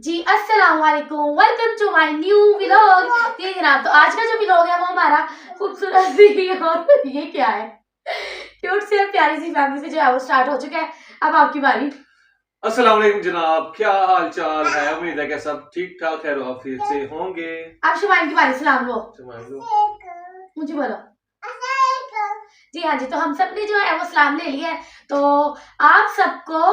जी अस्सलाम वालेकुम, welcome to my new vlog. जी जनाब, तो आज का जो व्लॉग है वो हमारा खूबसूरत सी और ये क्या है, क्यूट सी और प्यारी सी फैमिली से जो है वो स्टार्ट हो चुका है। अब आपकी बारी। अस्सलाम वालेकुम जनाब, क्या हाल चाल है? उम्मीद है कि सब ठीक ठाक है, ऑफिस से होंगे। आप शुमाइन की बारी, सलाम लो सलाम लो। मुझे बोलो। जी हाँ जी, तो हम सब ने जो है वो सलाम ले लिया है। तो आप सबको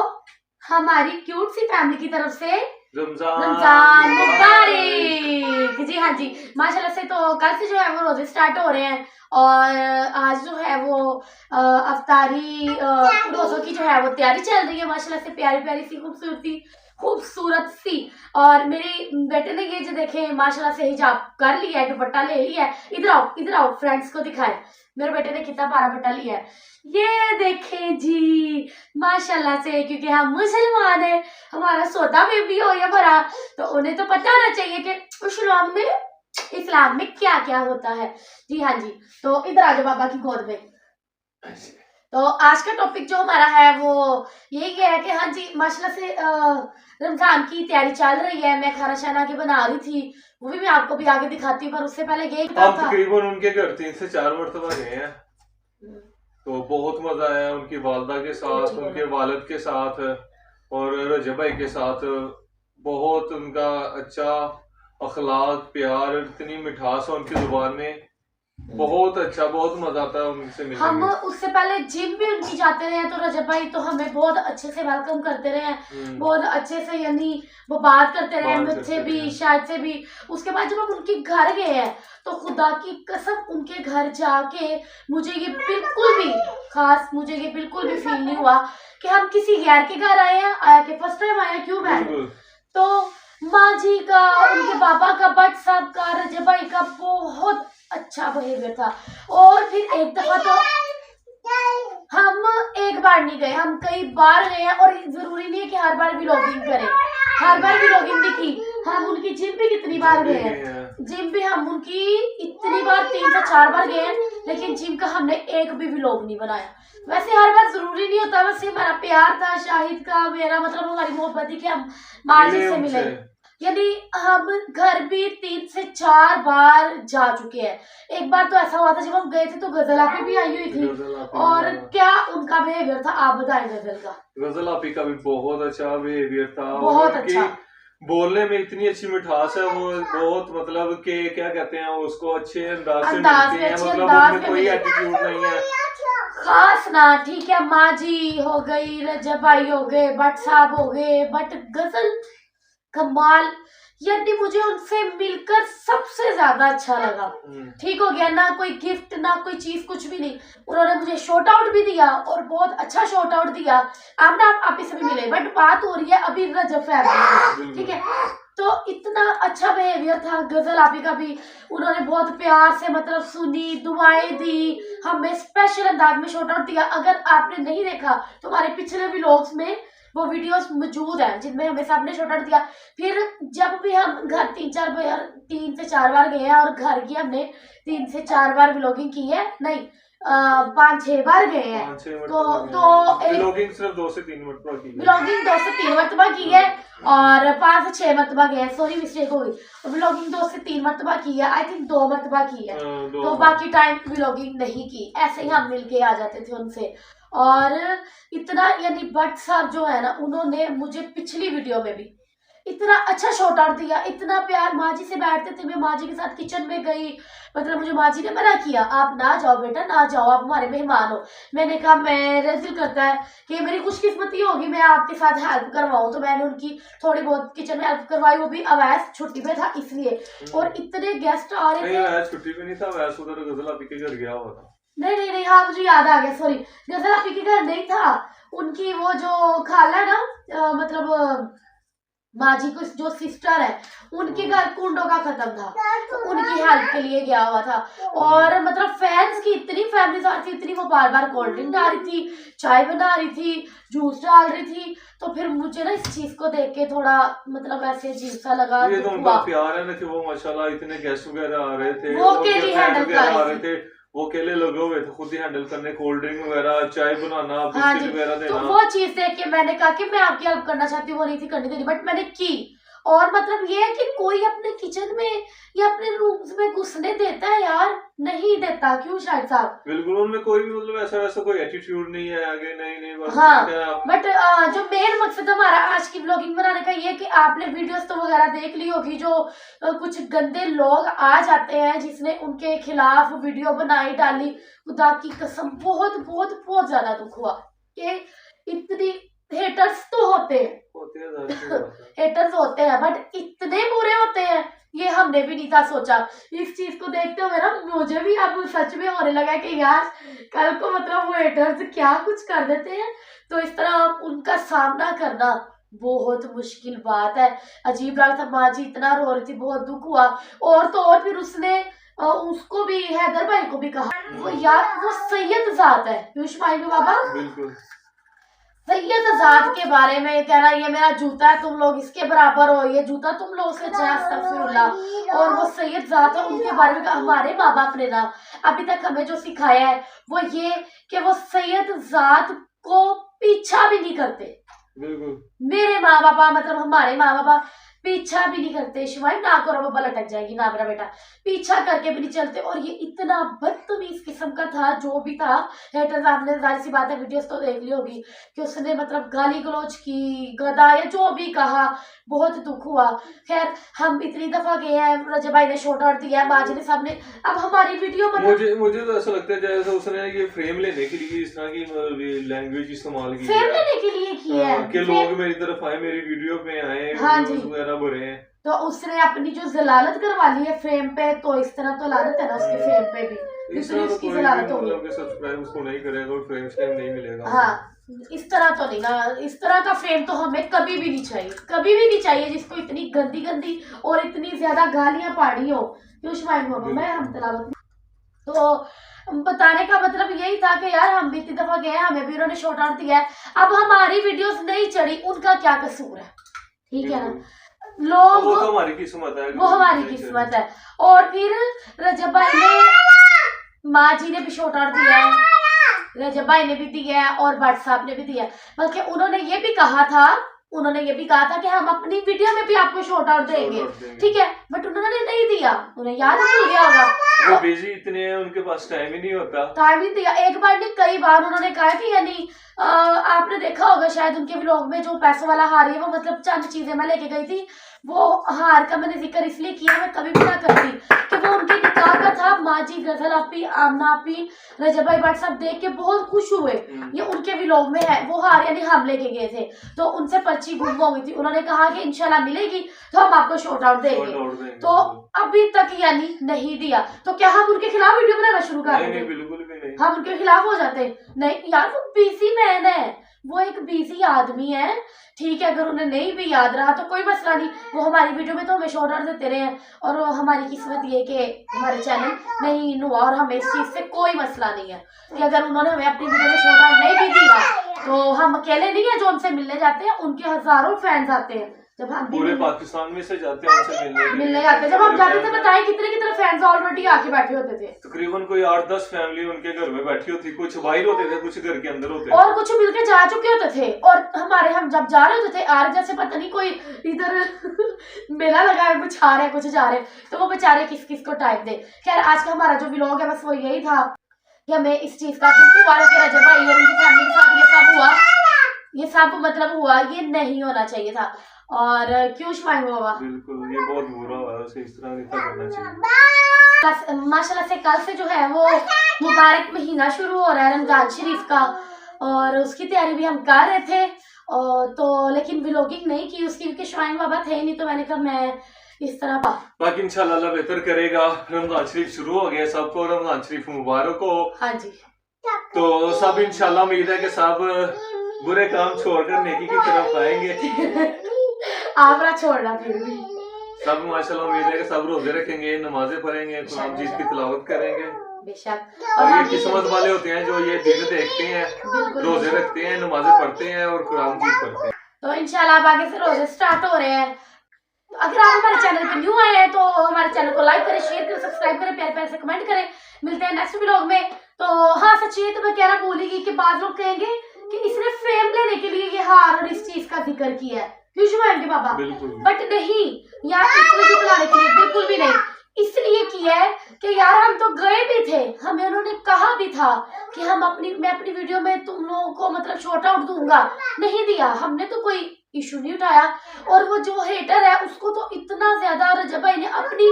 हमारी क्यूट सी फैमिली की तरफ से रमजान मुबारक। जी हाँ जी, माशाल्लाह से तो कल से जो है वो रोजे स्टार्ट हो रहे हैं और आज जो है वो अफ्तारी रोजों की जो है वो तैयारी चल रही है। माशाल्लाह से प्यारी प्यारी सी खूबसूरत सी। और मेरे बेटे ने ये जो देखे माशाल्लाह से हिजाब कर लिया है, दुपट्टा ले लिया है। इधर आओ फ्रेंड्स को दिखाए। मेरे बेटे ने कितना प्यारा दुपट्टा लिया है, ये देखें जी माशाल्लाह से। क्योंकि हम मुसलमान है, हमारा सौदा में भी हो या भरा, तो उन्हें तो पता होना चाहिए कि इस्लाम में क्या क्या होता है। जी हाँ जी, तो इधर आ जाओ बाबा की गोद में। तो आज का टॉपिक जो हमारा है वो यही है कि हाँ जी माशाल्लाह से रमजान की तैयारी चल रही है। मैं खाना शाना के बना रही थी, वो भी मैं आपको भी आगे दिखाती हूँ, पर उससे पहले यही हम तकरीबन उनके घर 3 से 4 मरतबा गए हैं, तो बहुत मजा आया उनकी वालदा के साथ, उनके वालिद के साथ और रजब भाई के साथ। बहुत उनका अच्छा अखलाक, प्यार, इतनी मिठास है उनकी जुबान में, बहुत अच्छा, बहुत मजा आता है उनसे मिलने हम में। उससे पहले जिम भी उनकी जाते रहे, तो रजब भाई तो हमें बहुत अच्छे से वेलकम करते रहे, बहुत अच्छे से, यानी वो बात करते रहे मुझसे भी, शायद से भी। उसके बाद जब हम उनके घर गए हैं तो खुदा की कसम उनके घर जाके मुझे ये बिल्कुल भी फील नहीं हुआ कि हम किसी गैर के घर आए हैं, आया कि फर्स्ट टाइम आया क्यों मैंने। तो माँ जी का, उनके पापा का, भट्ट साहब का, रजब भाई का बहुत अच्छा बिहेवियर था। और फिर एक दफा तो हम एक बार नहीं गए, हम कई बार गए हैं। और जरूरी नहीं है कि हर बार व्लॉगिंग करें, हर बार व्लॉगिंग नहीं की। हम उनकी जिम भी कितनी बार गए हैं, जिम भी हम उनकी इतनी बार 3 से 4 बार गए हैं, लेकिन जिम का हमने एक भी व्लॉग नहीं बनाया। वैसे हर बार जरूरी नहीं होता, वैसे हमारा प्यार था शाहिद का, मेरा मतलब हमारी मोहब्बत थी कि हम माँ जी से मिले। यानी हम घर भी 3 से 4 बार जा चुके हैं। एक बार तो ऐसा हुआ था जब हम गए थे तो गजल आपी भी आई हुई थी, और क्या उनका बिहेवियर था आप बताएं। गजल आपी का भी बहुत अच्छा बिहेवियर था, बहुत अच्छा। बोलने में इतनी अच्छी मिठास है, वो बहुत मतलब के क्या कहते हैं उसको, अच्छे अंदाज से मिलती है, मतलब उनमें कोई एटीट्यूड नहीं है खास ना। ठीक है, माँ जी हो गई, रजब भाई हो गए, भट्ट साहब हो गए, बट गजल कमाल, यानी मुझे उनसे मिलकर सबसे ज्यादा अच्छा लगा। ठीक हो गया ना, कोई गिफ्ट ना कोई चीज, कुछ भी नहीं। उन्होंने मुझे शॉर्ट आउट भी दिया और बहुत अच्छा शॉर्ट आउट दिया। आप इसे भी मिले, बट बात हो रही है अभी रजब फैमिली, ठीक है। तो इतना अच्छा बिहेवियर था गजल आपी का भी। उन्होंने बहुत प्यार से मतलब सुनी, दुआएं दी, हमें स्पेशल अंदाज में शॉर्ट आउट दिया। अगर आपने नहीं देखा तो हमारे पिछले व्लॉग्स में वो वीडियोस मौजूद है जिनमें हमें सबने शॉर्ट आउट दिया। फिर जब भी हम घर 3 से 4 बार गए हैं, और घर की हमने 3 से 4 बार व्लॉगिंग की है, नहीं 5-6 बार गए हैं। तो व्लॉगिंग सिर्फ 2 से 3 मरतबा की है, व्लॉगिंग 2 से 3 मरतबा की है, और 5 से 6 मरतबा गए हैं, सॉरी मिस्टेक हो गई। व्लॉगिंग 2 से 3 मरतबा की है, आई थिंक 2 मरतबा की है, तो बाकी टाइम व्लॉगिंग नहीं की। ऐसे ही हम मिलके आ जाते थे उनसे। और इतना, यानी भट्ट साहब जो है ना, उन्होंने मुझे पिछली वीडियो में भी इतना अच्छा शॉट आउट दिया, इतना प्यार। माँ जी से बैठते थे, मैं माँ जी के साथ किचन में गई, मतलब मुझे माँ जी ने मना किया, आप ना जाओ बेटा, ना जाओ, आप हमारे मेहमान हो। मैंने कहा मैं रेजिल करता है कि मेरी खुशकिस्मती होगी मैं आपके साथ हेल्प करवाऊं, तो मैंने उनकी थोड़ी बहुत किचन में हेल्प करवाई, वो भी अवैस छुट्टी पे था इसलिए। और इतने गेस्ट आ रहे थे, छुट्टी पे नहीं था, वैसे उधर गजल आपी के घर गया हुआ था। नहीं, हाँ मुझे याद आ गया, सॉरी। गजल आपी के घर नहीं था, उनकी वो जो खाला ना, मतलब माँ जी को जो सिस्टर है, उनके घर कुंडों का खत्म था, तो उनकी हेल्प के लिए गया हुआ था। और मतलब फैंस की इतनी फैमिली आ रही थी, इतनी, वो बार बार कोल्ड ड्रिंक डाल रही थी, चाय बना रही थी, जूस डाल रही थी। तो फिर मुझे ना इस चीज को देख के थोड़ा मतलब ऐसे अजीब सा लगा। ये तो उनका प्यार है ना कि वो माशाल्लाह इतने गेस्ट वगैरह आ रहे थे, वो अकेले हैंडल कर रहे थे, वो अकेले लगे हुए थे खुद ही हैंडल करने, कोल्ड ड्रिंक वगैरह, चाय बनाना, बिस्किट वगैरह देना। तो वो चीज देख के मैंने कहा कि मैं आपकी हेल्प करना चाहती हूँ, वो नहीं थी करनी देनी, बट मैंने की। और मतलब ये है कि कोई अपने किचन में या अपने रूम्स में घुसने देता है यार? नहीं देता। क्यों शाहिद साहब? बिल्कुल, उनमें कोई भी मतलब ऐसा वैसा कोई एटीट्यूड नहीं है आगे, नहीं बस हाँ, ठीक है आप। बट जो मेन मकसद हमारा आज की व्लॉगिंग बनाने का ये कि आपने वीडियोस तो वगैरह देख ली होगी, जो कुछ गंदे लोग आ जाते हैं जिसने उनके खिलाफ वीडियो बनाई डाली। खुदा की कसम बहुत बहुत बहुत ज्यादा दुख हुआ कि इतनी हेटर्स तो होते हैं हेटर्स होते हैं, बट इतने बुरे होते हैं ये हमने भी नहीं था सोचा। इस चीज को देखते हुए ना मुझे भी अब सच में होने लगा कि यार कल को मतलब वो हेटर्स क्या कुछ कर देते हैं। तो इस तरह उनका सामना करना बहुत मुश्किल बात है। अजीब लगा था, माँ जी इतना रो रही थी, बहुत दुख हुआ। और तो और फिर उसने उसको भी, हैदर भाई को भी कहा वो यार वो सैयद जात है पीयूष भाई में बाबा, बिल्कुल सैयद जात के बारे में कह रहा है ये मेरा जूता है, तुम लोग इसके बराबर हो, ये जूता तुम लोग से अच्छा है, अस्तगफिरुल्लाह। और वो सैयद जात है उनके बारे में हमारे माँ बाप ने ना अभी तक हमें जो सिखाया है वो ये कि वो सैयद जात को पीछा भी नहीं करते। बिल्कुल मेरे माँ बापा मतलब हमारे माँ बापा पीछा भी नहीं करते। शिवाई ना करो बब्बा लटक जाएगी ना मेरा बेटा, पीछा करके भी नहीं चलते। और ये इतना बदतमीज किस्म का था जो भी था। हेटर्स आपने जाहिर सी बात है वीडियोस तो देख ली होगी कि उसने मतलब गाली गलौज की, गधा या जो भी कहा, बहुत दुख हुआ। खैर हम इतनी दफा गए हैं, रजब भाई ने शॉर्ट आउट दिया है, माजिद साहब ने, अब हमारी वीडियो मुझे तो ऐसा लगता है जैसे उसने ये फ्रेम लेने के लिए इस तरह की लैंग्वेज इस्तेमाल की फ्रेम लेने के लिए की है कि लोग मेरी तरफ आए, मेरी वीडियो पे आए, हाँ जी वगैरह भरे हैं। तो उसने अपनी जो जलालत करवा ली है फ्रेम पे, तो इस तरह तो लानत है ना उसकी फ्रेम पे भी, इस तरह तो उसकी कोई जलालत होगी। मतलब सब्सक्राइब उसको नहीं करेगा और फ्रेम स्टेम नहीं मिलेगा। हाँ इस तरह तो नहीं ना, इस तरह का फ्रेम तो हमें कभी भी नहीं चाहिए, कभी भी नहीं चाहिए जिसको इतनी गंदी गंदी और इतनी ज्यादा गालियां पाड़ी हो। मैं हम तलावत तो बताने का मतलब यही था कि यार हम भी इतनी दफा गए, हमें भी उन्होंने शॉर्ट आउट दिया है, अब हमारी वीडियोस नहीं चढ़ी, उनका क्या कसूर है? ठीक है ना, लोग वो तो हमारी किस्मत है, वो हमारी किस्मत है। और फिर रजब भाई ने, माँ जी ने भी शॉर्ट आउट दिया है, रजब भाई ने भी दिया है और भट्ट साहब ने भी दिया है। बल्कि उन्होंने ये भी कहा था कि हम अपनी वीडियो में भी आपको शॉर्ट आउट देंगे, ठीक है, बट उन्होंने नहीं दिया, उन्हें याद भूल गया होगा, वो बिजी इतने हैं, उनके पास टाइम ही नहीं होता, टाइम ही दिया। एक बार नहीं कई बार उन्होंने कहा कि यानी आपने देखा होगा शायद उनके व्लॉग में, जो पैसों वाला हार है वो मतलब चंद चीजें मैं लेके गई थी, वो हार का मैंने जिक्र इसलिए किया, मैं कभी भी ना करती कि वो उनके निकाह का था। माँ जी, गजल आपी, आमना आपी, रजब भाई भट्ट साहब देख के बहुत खुश हुए, ये उनके व्लॉग में है। वो हार यानी हम लेके गए थे, तो उनसे पर्ची गुम हो गई थी, उन्होंने कहा कि इंशाल्लाह मिलेगी तो हम आपको शॉर्ट आउट देंगे, तो अभी तक यानी नहीं दिया। तो क्या हम उनके खिलाफ वीडियो बनाना शुरू कर देते? बिल्कुल भी नहीं, हम उनके खिलाफ हो जाते? नहीं यार, वो बिजी मैन है, वो एक बिजी आदमी है, ठीक है। अगर उन्हें नहीं भी याद रहा तो कोई मसला नहीं, वो हमारी वीडियो में तो हमें शॉर्ट आउट देते रहे हैं, और हमारी किस्मत ये कि हमारे चैनल नहीं हुआ, और हमें इस चीज से कोई मसला नहीं है कि अगर उन्होंने हमें अपनी वीडियो में शॉर्ट आउट नहीं भी दिया तो हम अकेले नहीं है जो उनसे मिलने जाते हैं, उनके हजारों फैंस आते हैं। जब हम पूरे पाकिस्तान में से जाते हैं उनसे मिलने जाते हैं, जब हम जाते थे बताएं कितने फैंस ऑलरेडी आके बैठे होते थे, तकरीबन कोई 8-10 फैमिली उनके घर में बैठी होती, कुछ बाहर होते थे, कुछ घर के अंदर होते और कुछ मिलके जा चुके होते थे। और हम जब जा रहे होते थे आर जैसे पता नहीं कोई इधर मेला लगा है, कुछ आ रहे कुछ जा रहे, तो वो बेचारे किस किस को टाइम दे। खैर आज का हमारा जो व्लॉग है बस वो यही था कि हमें इस चीज का दुख हुआ कि रजब भाई और उनकी फैमिली के साथ ये सब हुआ, ये सब मतलब हुआ, ये नहीं होना चाहिए था। और क्यों शुमाई हुआ, बिल्कुल ये बहुत बुरा हुआ, उसे इस तरह नहीं करना चाहिए। माशाल्लाह से कल से जो है वो मुबारक महीना शुरू हो रहा है रमजान शरीफ का, और उसकी तैयारी भी हम कर रहे थे, तो लेकिन व्लॉगिंग नहीं की उसकी, क्योंकि शुमाई बाबा थे नहीं, तो मैंने कहा मैं इस तरह बाकी इंशाल्लाह अल्लाह बेहतर करेगा। रमजान शरीफ शुरू हो गया, सबको रमजान शरीफ मुबारक हो। हाँ जी, तो सब इंशाल्लाह उम्मीद है कि सब बुरे काम छोड़कर नेकी की तरफ आएंगे। आप ना छोड़ना, फिर भी सब माशाल्लाह उम्मीद है कि सब रोजे रखेंगे, नमाजें पढ़ेंगे, कुरान मजीद की तिलावत करेंगे, बेशक। और ये किस्मत वाले होते हैं जो ये दिन देखते हैं, रोजे रखते हैं, नमाजें पढ़ते हैं और कुरान मजीद पढ़ते हैं। तो इंशाल्लाह अब आगे से रोजे स्टार्ट हो रहे हैं। तो अगर आप हमारे चैनल पे न्यू आए हैं तो हमारे चैनल को लाइक करें, शेयर करें, सब्सक्राइब करें, प्यार प्यार से कमेंट करें। मिलते हैं नेक्स्ट व्लॉग में। तो हाँ सच्ची है, तो मैं कहना भूल गई कि बाद लोग कहेंगे कि इसने फ्रेम लेने के लिए ये हार और इस चीज का जिक्र किया है, भिजवाएंगे बाबा, बिल्कुल बट नहीं यार, इसको जितलाने के लिए बिल्कुल भी नहीं। इसलिए किया है कि यार हम तो गए भी थे, हमें उन्होंने कहा भी था कि मैं अपनी वीडियो में तुम लोगों को मतलब शॉर्ट आउट दूंगा, नहीं दिया हमने, तो कोई इशू नहीं उठाया। और वो जो हेटर है उसको तो इतना ज्यादा रजब भाई ने अपनी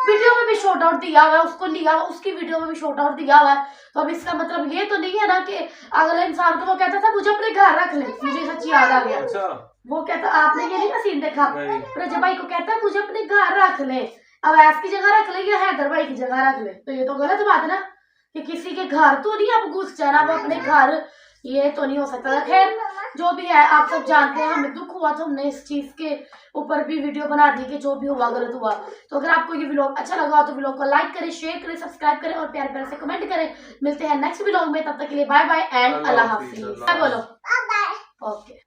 वीडियो में भी शॉर्ट आउट दिया हुआ है, उसको लिया हुआ, उसकी वीडियो में भी शॉर्ट आउट दिया हुआ है। तो अब इसका मतलब ये तो नहीं है ना कि अगला इंसान को वो कहता था मुझे अपने घर रख ले, मुझे सच्ची याद आ गया। अच्छा वो कहता, आपने ये नहीं ना सीन देखा, नहीं। रजब भाई को कहता है मुझे अपने घर रख ले, अब ऐस की जगह रख ले या हैदर भाई की जगह रख ले, तो ये तो गलत बात है ना कि किसी के घर तो नहीं आप घुस जाना, वो अपने घर, ये तो नहीं हो सकता। खैर जो भी है आप सब जानते हैं, हमें दुख हुआ तो हमने इस चीज के ऊपर भी वीडियो बना दी कि जो भी हुआ गलत हुआ। तो अगर आपको ये व्लॉग अच्छा लगा तो व्लॉग को लाइक करें, शेयर करें, सब्सक्राइब करें और प्यारे प्यारे से कमेंट करें। मिलते हैं नेक्स्ट व्लॉग में, तब तक के लिए बाय बाय एंड अल्लाह हाफिज। बोलो ओके।